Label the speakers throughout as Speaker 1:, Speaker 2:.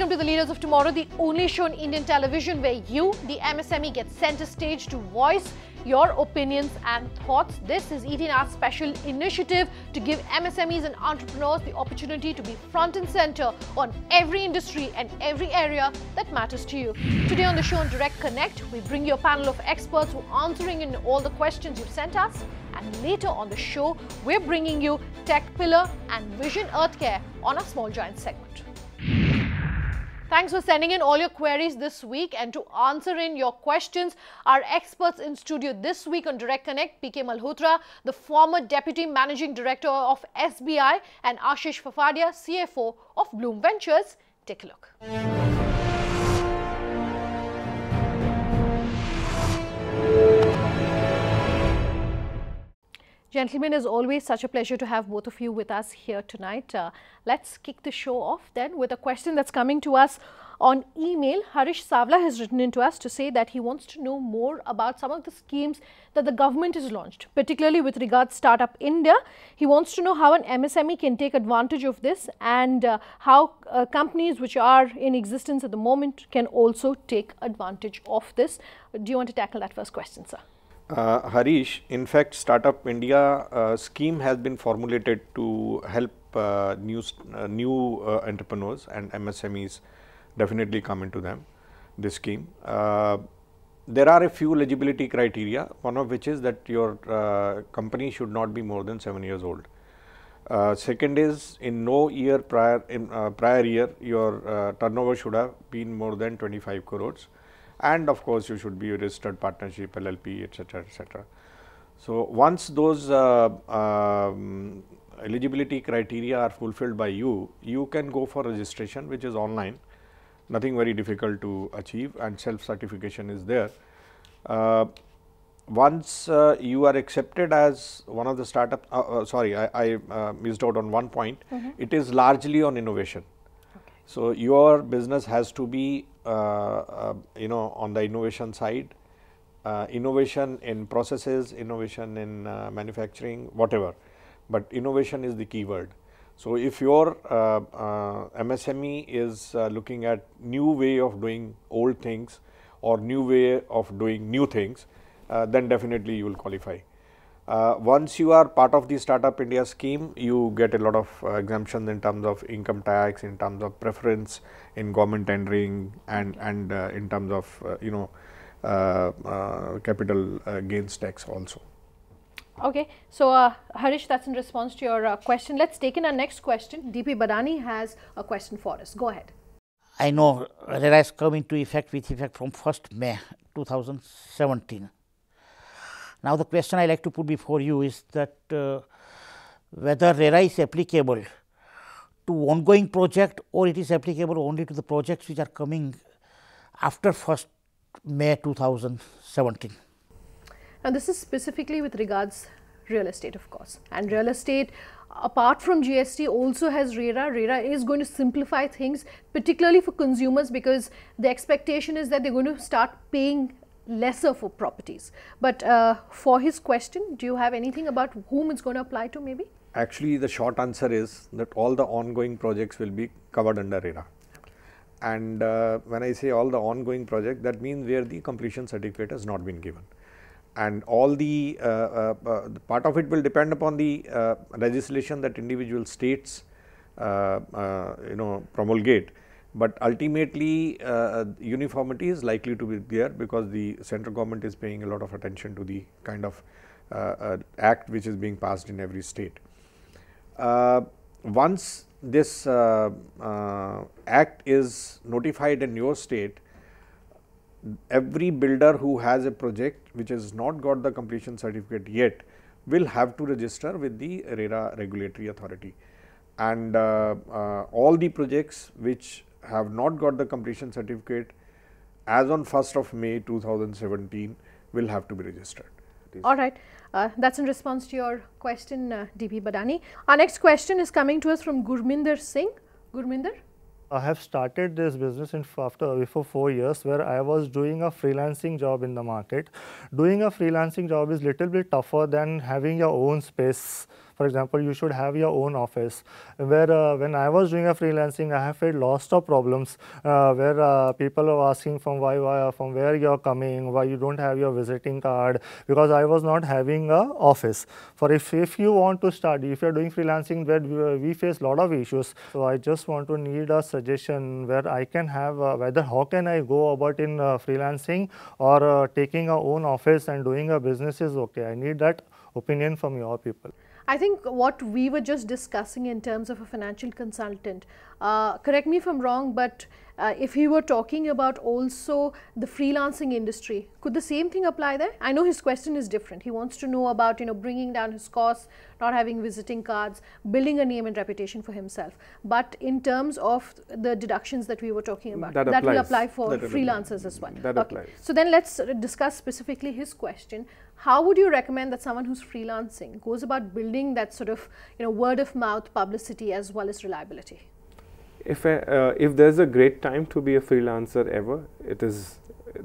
Speaker 1: Welcome to the Leaders of Tomorrow, the only show on Indian television where you, the MSME, get center stage to voice your opinions and thoughts. This is ET&R's special initiative to give MSMEs and entrepreneurs the opportunity to be front and center on every industry and every area that matters to you. Today on the show on Direct Connect, we bring you a panel of experts who are answering in all the questions you've sent us. And later on the show, we're bringing you Techpillar and Vision Earthcare on our Small Giants segment. Thanks for sending in all your queries this week, and to answer in your questions, our experts in studio this week on Direct Connect, PK Malhotra, the former Deputy Managing Director of SBI, and Ashish Fafadia, CFO of Bloom Ventures. Take a look. Gentlemen, as always, such a pleasure to have both of you with us here tonight. Let's kick the show off then with a question that's coming to us on email. Harish Savla has written in to us to say that he wants to know more about some of the schemes that the government has launched, particularly with regards Startup India. He wants to know how an MSME can take advantage of this and how companies which are in existence at the moment can also take advantage of this. Do you want to tackle that first question, sir?
Speaker 2: Harish, in fact, Startup India scheme has been formulated to help new entrepreneurs, and MSMEs definitely come into this scheme. There are a few eligibility criteria, one of which is that your company should not be more than 7 years old. Second is, in no year prior year, your turnover should have been more than 25 crores. And of course, you should be a registered partnership, LLP, etc., etc. So, once those eligibility criteria are fulfilled by you, you can go for registration, which is online, nothing very difficult to achieve, and self-certification is there. Once you are accepted as one of the startup, sorry, I missed out on one point, it is largely on innovation. So, your business has to be on the innovation side, innovation in processes, innovation in manufacturing, whatever, but innovation is the key word. So, if your MSME is looking at new way of doing old things or new way of doing new things, then definitely you will qualify. Once you are part of the Startup India scheme, you get a lot of exemptions in terms of income tax, in terms of preference in government tendering, and in terms of capital gains tax also.
Speaker 1: Okay, so Harish, that's in response to your question. Let's take in our next question. DP Badani has a question for us. Go ahead.
Speaker 3: I know RERA is coming to effect from 1st May 2017. Now, the question I like to put before you is that whether RERA is applicable to ongoing project, or it is applicable only to the projects which are coming after 1st May 2017.
Speaker 1: Now, this is specifically with regards real estate, of course, and real estate apart from GST also has RERA. RERA is going to simplify things, particularly for consumers, because the expectation is that they're going to start paying lesser for properties. But for his question, do you have anything about whom it's going to apply to maybe?
Speaker 2: Actually, the short answer is that all the ongoing projects will be covered under RERA. And when I say all the ongoing project, that means where the completion certificate has not been given. And all the part of it will depend upon the legislation that individual states promulgate. But ultimately, uniformity is likely to be there, because the central government is paying a lot of attention to the kind of act which is being passed in every state. Once this act is notified in your state, every builder who has a project which has not got the completion certificate yet will have to register with the RERA regulatory authority. And all the projects which have not got the completion certificate as on 1st of May 2017 will have to be registered.
Speaker 1: All right, that's in response to your question, DP Badani. Our next question is coming to us from Gurminder Singh. Gurminder?
Speaker 4: I have started this business before 4 years, where I was doing a freelancing job in the market. Doing a freelancing job is little bit tougher than having your own space, For example, you should have your own office. Where when I was doing a freelancing, I have faced lots of problems where people are asking from from where you are coming, why you don't have your visiting card, because I was not having a office. For if you want to start, if you are doing freelancing, where we face lot of issues. So I just want to need a suggestion where I can have whether how can I go about in freelancing or taking a own office and doing a business is okay. I need that opinion from your people.
Speaker 1: I think what we were just discussing in terms of a financial consultant, correct me if I'm wrong, but if he were talking about also the freelancing industry, could the same thing apply there? I know his question is different. He wants to know about, bringing down his costs, not having visiting cards, building a name and reputation for himself. But in terms of the deductions that we were talking about, that will apply for freelancers as well.
Speaker 2: That applies.
Speaker 1: So then let's discuss specifically his question. How would you recommend that someone who's freelancing goes about building that sort of word of mouth publicity as well as reliability?
Speaker 5: If there's a great time to be a freelancer ever, it is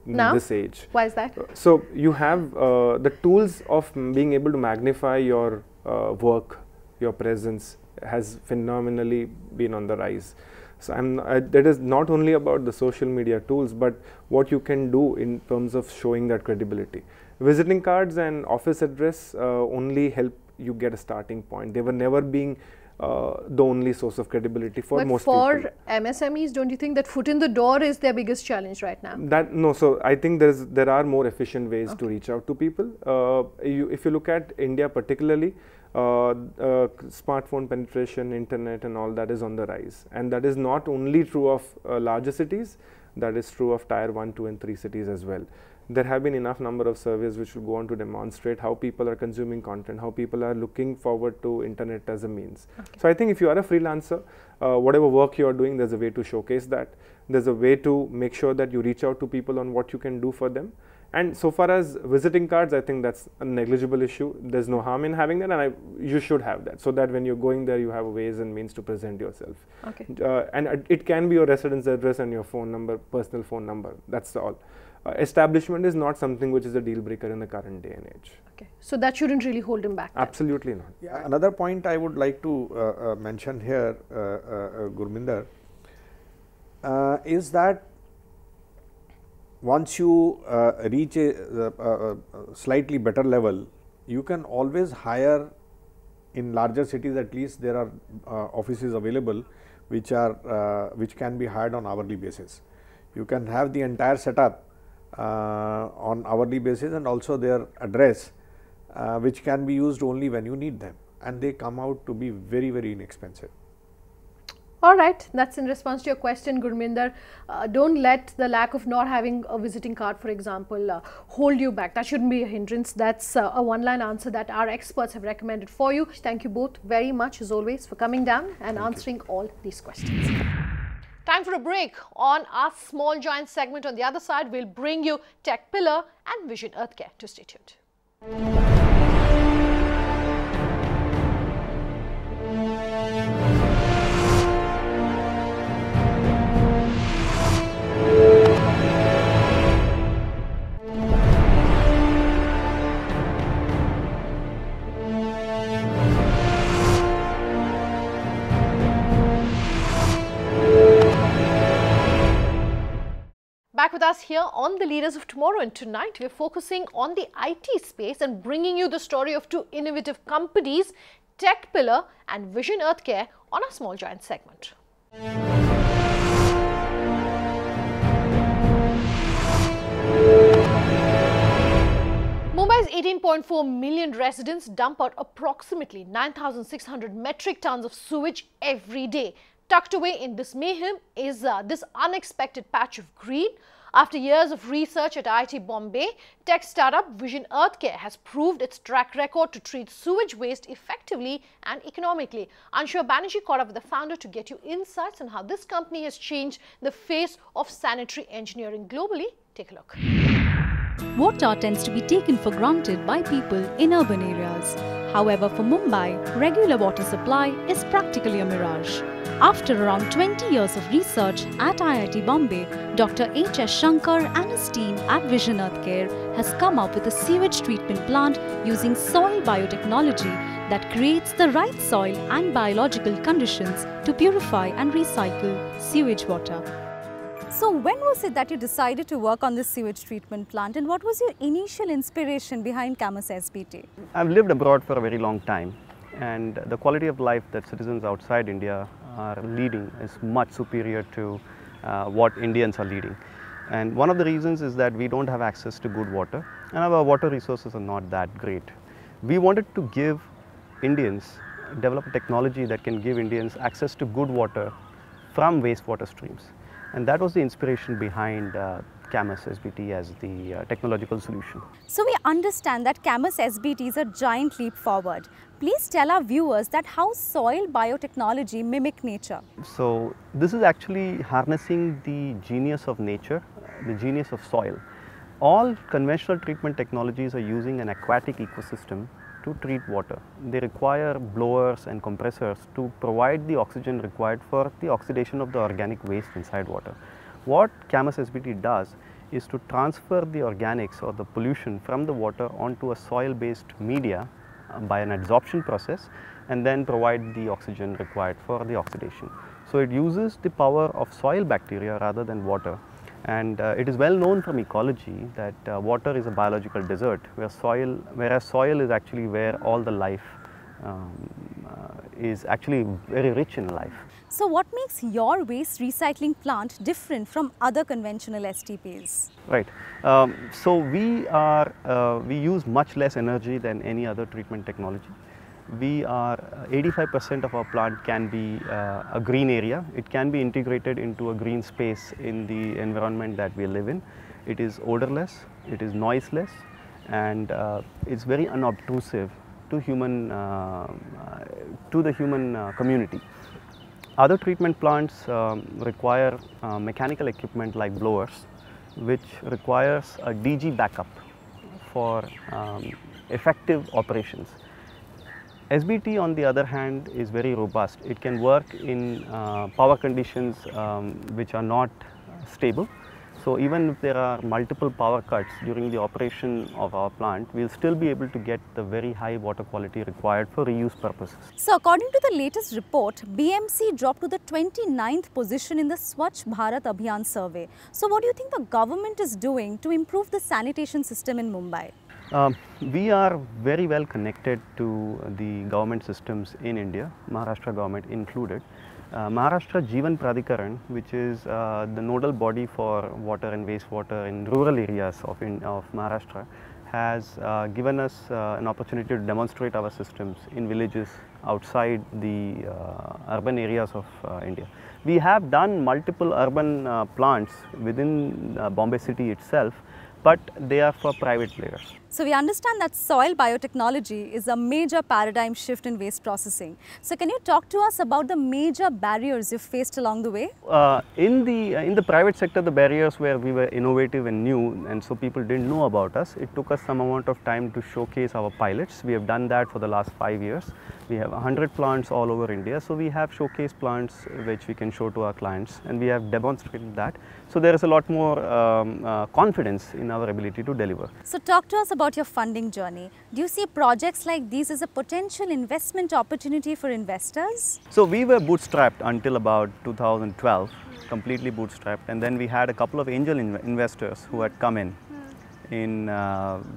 Speaker 1: now?
Speaker 5: This age.
Speaker 1: Why is that?
Speaker 5: So you have the tools of being able to magnify your work, your presence has phenomenally been on the rise. So that is not only about the social media tools, but what you can do in terms of showing that credibility. Visiting cards and office address only help you get a starting point. They were never being the only source of credibility for most people.
Speaker 1: But for MSMEs, don't you think that foot in the door is their biggest challenge right now?
Speaker 5: No, so I think there are more efficient ways to reach out to people. If you look at India particularly, smartphone penetration, internet and all that is on the rise, and that is not only true of larger cities, that is true of tier 1, 2 and 3 cities as well. There have been enough number of surveys which will go on to demonstrate how people are consuming content, how people are looking forward to internet as a means. Okay. So I think if you are a freelancer, whatever work you are doing, there's a way to showcase that. There's a way to make sure that you reach out to people on what you can do for them. And so far as visiting cards, I think that's a negligible issue. There's no harm in having that, and you should have that, so that when you're going there, you have ways and means to present yourself.
Speaker 1: Okay.
Speaker 5: And it can be your residence address and your phone number, personal phone number. That's all. Establishment is not something which is a deal breaker in the current day and age.
Speaker 1: Okay. So that shouldn't really hold him back.
Speaker 5: Absolutely not.
Speaker 2: Yeah. Another point I would like to mention here, Gurminder, is that once you reach a slightly better level, you can always hire, in larger cities at least, there are offices available which can be hired on hourly basis. You can have the entire setup on hourly basis, and also their address which can be used only when you need them, and they come out to be very, very inexpensive.
Speaker 1: All right, that's in response to your question, Gurminder. Don't let the lack of not having a visiting card, for example, hold you back. That shouldn't be a hindrance. That's a one-line answer that our experts have recommended for you. Thank you both very much, as always, for coming down and answering all these questions. Time for a break. On our Small Giant segment on the other side, we'll bring you Techpillar and Vision Earthcare. To stay tuned. Back with us here on The Leaders of Tomorrow, and tonight we're focusing on the IT space and bringing you the story of two innovative companies, Techpillar and Vision Earthcare, on our Small Giant segment. Mumbai's 18.4 million residents dump out approximately 9,600 metric tons of sewage every day. Tucked away in this mayhem is this unexpected patch of green. After years of research at IIT Bombay, tech startup Vision Earthcare has proved its track record to treat sewage waste effectively and economically. Anshuya Banerjee caught up with the founder to get you insights on how this company has changed the face of sanitary engineering globally. Take a look.
Speaker 6: Water tends to be taken for granted by people in urban areas. However, for Mumbai, regular water supply is practically a mirage. After around 20 years of research at IIT Bombay, Dr. H.S. Shankar and his team at Vision Earthcare has come up with a sewage treatment plant using soil biotechnology that creates the right soil and biological conditions to purify and recycle sewage water.
Speaker 7: So when was it that you decided to work on this sewage treatment plant, and what was your initial inspiration behind Camas SBT?
Speaker 8: I've lived abroad for a very long time, and the quality of life that citizens outside India are leading is much superior to what Indians are leading. And one of the reasons is that we don't have access to good water, and our water resources are not that great. We wanted to give Indians, develop a technology that can give Indians access to good water from wastewater streams. And that was the inspiration behind Camas SBT as the technological solution.
Speaker 7: So we understand that Camas SBT is a giant leap forward. Please tell our viewers that how soil biotechnology mimic nature.
Speaker 8: So this is actually harnessing the genius of nature, the genius of soil. All conventional treatment technologies are using an aquatic ecosystem to treat water. They require blowers and compressors to provide the oxygen required for the oxidation of the organic waste inside water. What Camas SBT does is to transfer the organics or the pollution from the water onto a soil-based media by an adsorption process, and then provide the oxygen required for the oxidation. So it uses the power of soil bacteria rather than water. And it is well known from ecology that water is a biological desert, whereas soil is actually where all the life is actually very rich in life.
Speaker 7: So what makes your waste recycling plant different from other conventional STPs?
Speaker 8: Right. So we use much less energy than any other treatment technology. We are 85% of our plant can be a green area. It can be integrated into a green space in the environment that we live in. It is odorless, it is noiseless, and it's very unobtrusive to the human community. Other treatment plants require mechanical equipment like blowers, which requires a DG backup for effective operations. SBT, on the other hand, is very robust. It can work in power conditions which are not stable. So even if there are multiple power cuts during the operation of our plant, we'll still be able to get the very high water quality required for reuse purposes.
Speaker 7: So according to the latest report, BMC dropped to the 29th position in the Swachh Bharat Abhiyan survey. So what do you think the government is doing to improve the sanitation system in Mumbai?
Speaker 8: We are very well connected to the government systems in India, Maharashtra government included. Maharashtra Jeevan Pradhikaran, which is the nodal body for water and wastewater in rural areas of Maharashtra, has given us an opportunity to demonstrate our systems in villages outside the urban areas of India. We have done multiple urban plants within Bombay city itself, but they are for private players.
Speaker 7: So we understand that soil biotechnology is a major paradigm shift in waste processing. So can you talk to us about the major barriers you've faced along the way?
Speaker 8: In the private sector, the barriers where we were innovative and new, and so people didn't know about us. It took us some amount of time to showcase our pilots. We have done that for the last 5 years. We have 100 plants all over India, so we have showcase plants which we can show to our clients, and we have demonstrated that. So there is a lot more confidence in our ability to deliver.
Speaker 7: So talk to us about your funding journey. Do you see projects like these as a potential investment opportunity for investors?
Speaker 8: So we were bootstrapped until about 2012, completely bootstrapped, and then we had a couple of angel investors who had come in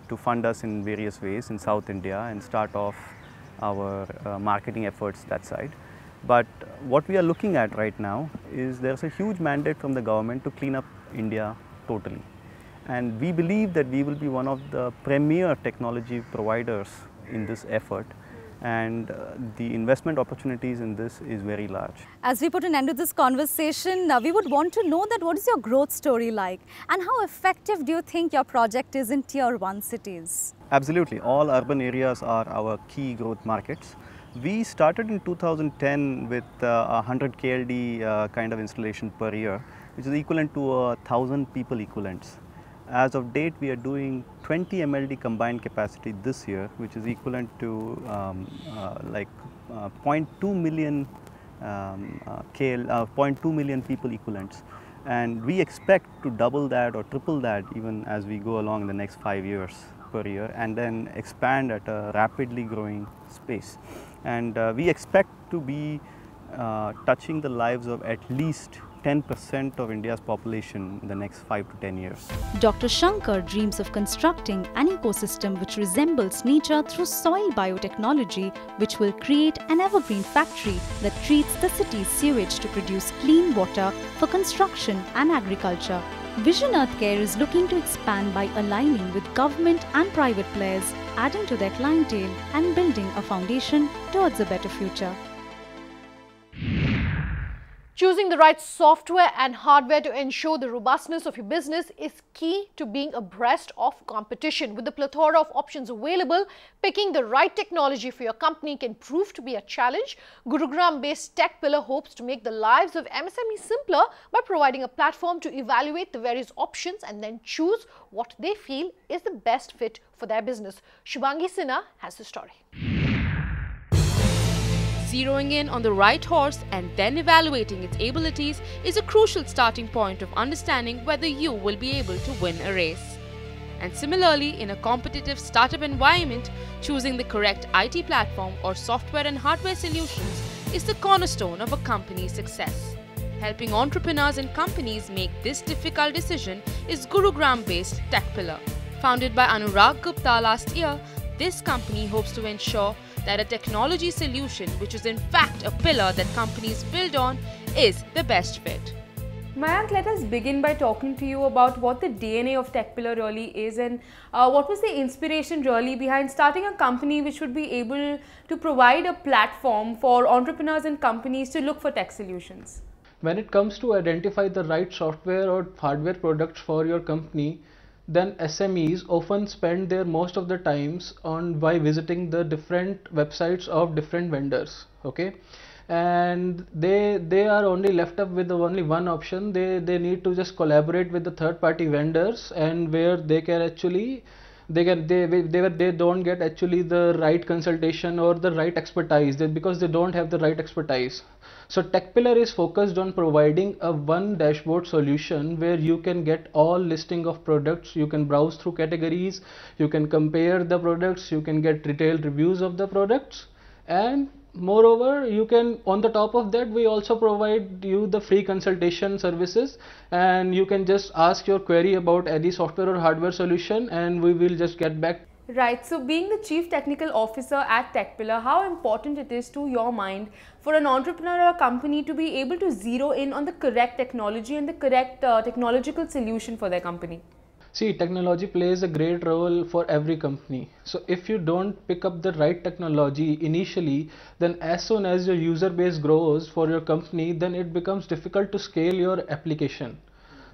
Speaker 8: to fund us in various ways in South India and start off our marketing efforts that side. But what we are looking at right now is there's a huge mandate from the government to clean up India totally. And we believe that we will be one of the premier technology providers in this effort, and the investment opportunities in this is very large.
Speaker 7: As we put an end to this conversation, we would want to know that what is your growth story like, and how effective do you think your project is in Tier 1 cities?
Speaker 8: Absolutely. All urban areas are our key growth markets. We started in 2010 with 100 KLD kind of installation per year, which is equivalent to 1,000 people equivalents. As of date, we are doing 20 MLD combined capacity this year, which is equivalent to 0.2 million 0.2 million people equivalents. And we expect to double that or triple that even as we go along in the next 5 years. per year and then expand at a rapidly growing space. And we expect to be touching the lives of at least 10% of India's population in the next 5 to 10 years.
Speaker 6: Dr. Shankar dreams of constructing an ecosystem which resembles nature through soil biotechnology, which will create an evergreen factory that treats the city's sewage to produce clean water for construction and agriculture. Vision Earthcare is looking to expand by aligning with government and private players, adding to their clientele and building a foundation towards a better future.
Speaker 1: Choosing the right software and hardware to ensure the robustness of your business is key to being abreast of competition. With the plethora of options available, picking the right technology for your company can prove to be a challenge. Gurugram-based Techpillar hopes to make the lives of MSMEs simpler by providing a platform to evaluate the various options and then choose what they feel is the best fit for their business. Shubhangi Sinha has the story.
Speaker 9: Zeroing in on the right horse and then evaluating its abilities is a crucial starting point of understanding whether you will be able to win a race. And similarly, in a competitive startup environment, choosing the correct IT platform or software and hardware solutions is the cornerstone of a company's success. Helping entrepreneurs and companies make this difficult decision is Gurugram-based Techpillar. Founded by Anurag Gupta last year, this company hopes to ensure that a technology solution, which is in fact a pillar that companies build on, is the best fit.
Speaker 10: Mayank, let us begin by talking to you about what the DNA of Techpillar really is and what was the inspiration really behind starting a company which would be able to provide a platform for entrepreneurs and companies to look for tech solutions.
Speaker 11: When it comes to identify the right software or hardware products for your company, then SMEs often spend their most of the times on by visiting the different websites of different vendors, okay, and they are only left up with only one option. They need to just collaborate with the third party vendors, and where they can actually they don't get actually the right consultation or the right expertise because they don't have the right expertise. So Techpillar is focused on providing a one dashboard solution where you can get all listing of products, you can browse through categories, you can compare the products, you can get detailed reviews of the products, and moreover you can, on the top of that, we also provide you the free consultation services, and you can just ask your query about any software or hardware solution and we will just get back.
Speaker 10: Right, so being the Chief Technical Officer at Techpillar, how important it is to your mind for an entrepreneur or a company to be able to zero in on the correct technology and the correct technological solution for their company?
Speaker 11: See, technology plays a great role for every company. So if you don't pick up the right technology initially, then as soon as your user base grows for your company, then it becomes difficult to scale your application.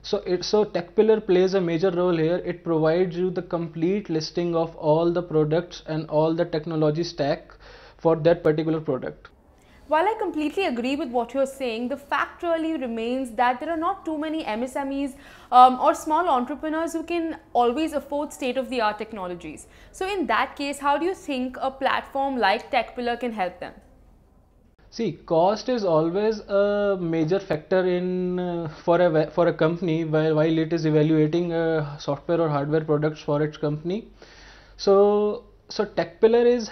Speaker 11: So Techpillar plays a major role here. It provides you the complete listing of all the products and all the technology stack for that particular product.
Speaker 10: While I completely agree with what you're saying, the fact really remains that there are not too many MSMEs or small entrepreneurs who can always afford state-of-the-art technologies. So in that case, how do you think a platform like Techpillar can help them?
Speaker 11: See, cost is always a major factor in for a company while it is evaluating software or hardware products for its company. So Techpillar is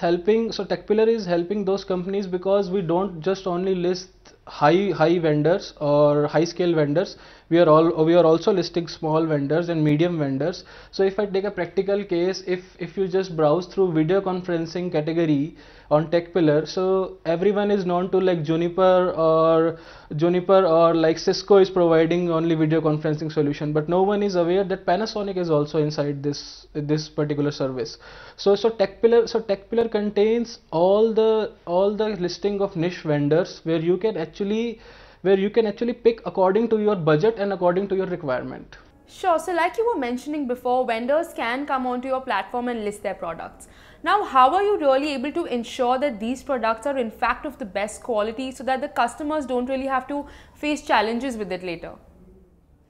Speaker 11: helping those companies because we don't just only list high vendors or high scale vendors. We are also listing small vendors and medium vendors. So if I take a practical case, if you just browse through video conferencing category on Techpillar, so everyone is known to like Juniper or like Cisco is providing only video conferencing solution, but no one is aware that Panasonic is also inside this particular service. So Techpillar contains all the listing of niche vendors where you can actually pick according to your budget and according to your requirement.
Speaker 10: Sure. So like you were mentioning before, vendors can come onto your platform and list their products. Now, how are you really able to ensure that these products are in fact of the best quality so that the customers don't really have to face challenges with it later?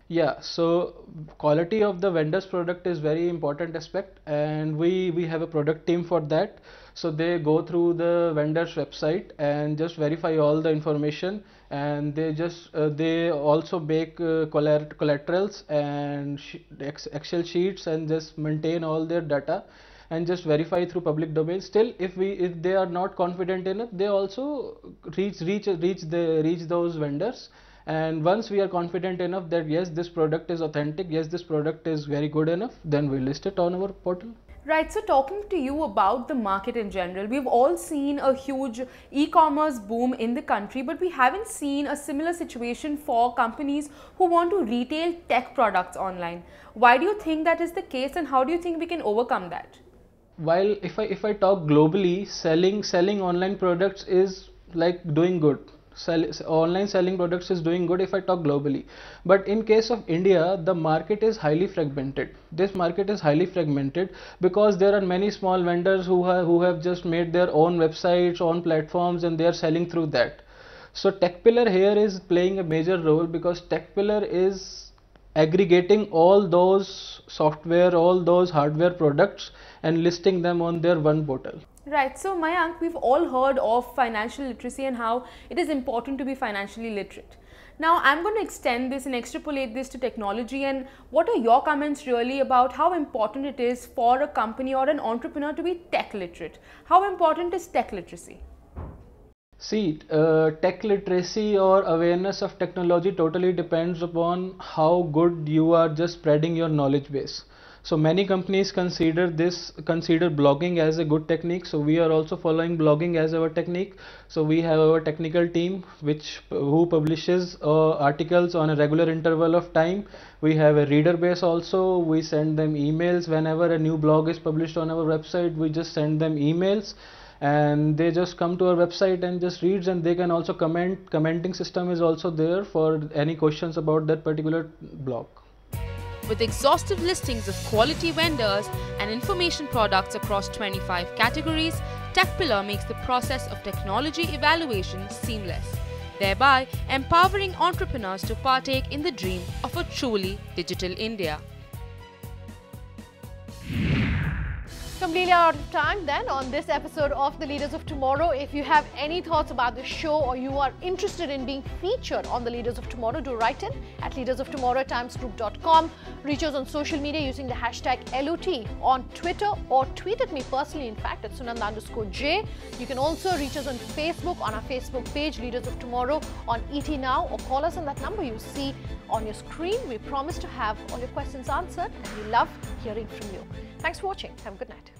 Speaker 11: Yeah, so quality of the vendor's product is very important aspect, and we have a product team for that. So they go through the vendor's website and just verify all the information, and they also make collaterals and Excel sheets and just maintain all their data, and just verify through public domain. Still, if they are not confident enough, they also reach those vendors. And once we are confident enough that yes, this product is authentic, yes, this product is very good enough, then we list it on our portal.
Speaker 10: Right, so talking to you about the market in general, we've all seen a huge e-commerce boom in the country, but we haven't seen a similar situation for companies who want to retail tech products online. Why do you think that is the case, and how do you think we can overcome that?
Speaker 11: While if I talk globally, selling online products is like doing good. Online selling products is doing good if I talk globally, but in case of India, the market is highly fragmented. This market is highly fragmented because there are many small vendors who have just made their own websites, own platforms, and they are selling through that. So Techpillar here is playing a major role because Techpillar is aggregating all those software, all those hardware products and listing them on their one portal.
Speaker 10: Right, so Mayank, we've all heard of financial literacy and how it is important to be financially literate. Now, I'm going to extend this and extrapolate this to technology, and what are your comments really about how important it is for a company or an entrepreneur to be tech literate? How important is tech literacy?
Speaker 11: See, tech literacy or awareness of technology totally depends upon how good you are just spreading your knowledge base. So many companies consider blogging as a good technique. So we are also following blogging as our technique. So we have our technical team who publishes articles on a regular interval of time. We have a reader base also. We send them emails whenever a new blog is published on our website. We just send them emails, and they just come to our website and just reads, and they can also comment. Commenting system is also there for any questions about that particular blog.
Speaker 9: With exhaustive listings of quality vendors and information products across 25 categories, Techpillar makes the process of technology evaluation seamless, thereby empowering entrepreneurs to partake in the dream of a truly digital India.
Speaker 1: Completely out of time then on this episode of The Leaders of Tomorrow. If you have any thoughts about the show or you are interested in being featured on The Leaders of Tomorrow, do write in at leadersoftomorrow@timesgroup.com. Reach us on social media using the hashtag LOT on Twitter, or tweet at me personally, in fact, at Sunanda_J. You can also reach us on Facebook on our Facebook page, Leaders of Tomorrow, on ET Now, or call us on that number you see on your screen. We promise to have all your questions answered, and we love hearing from you. Thanks for watching. Have a good night.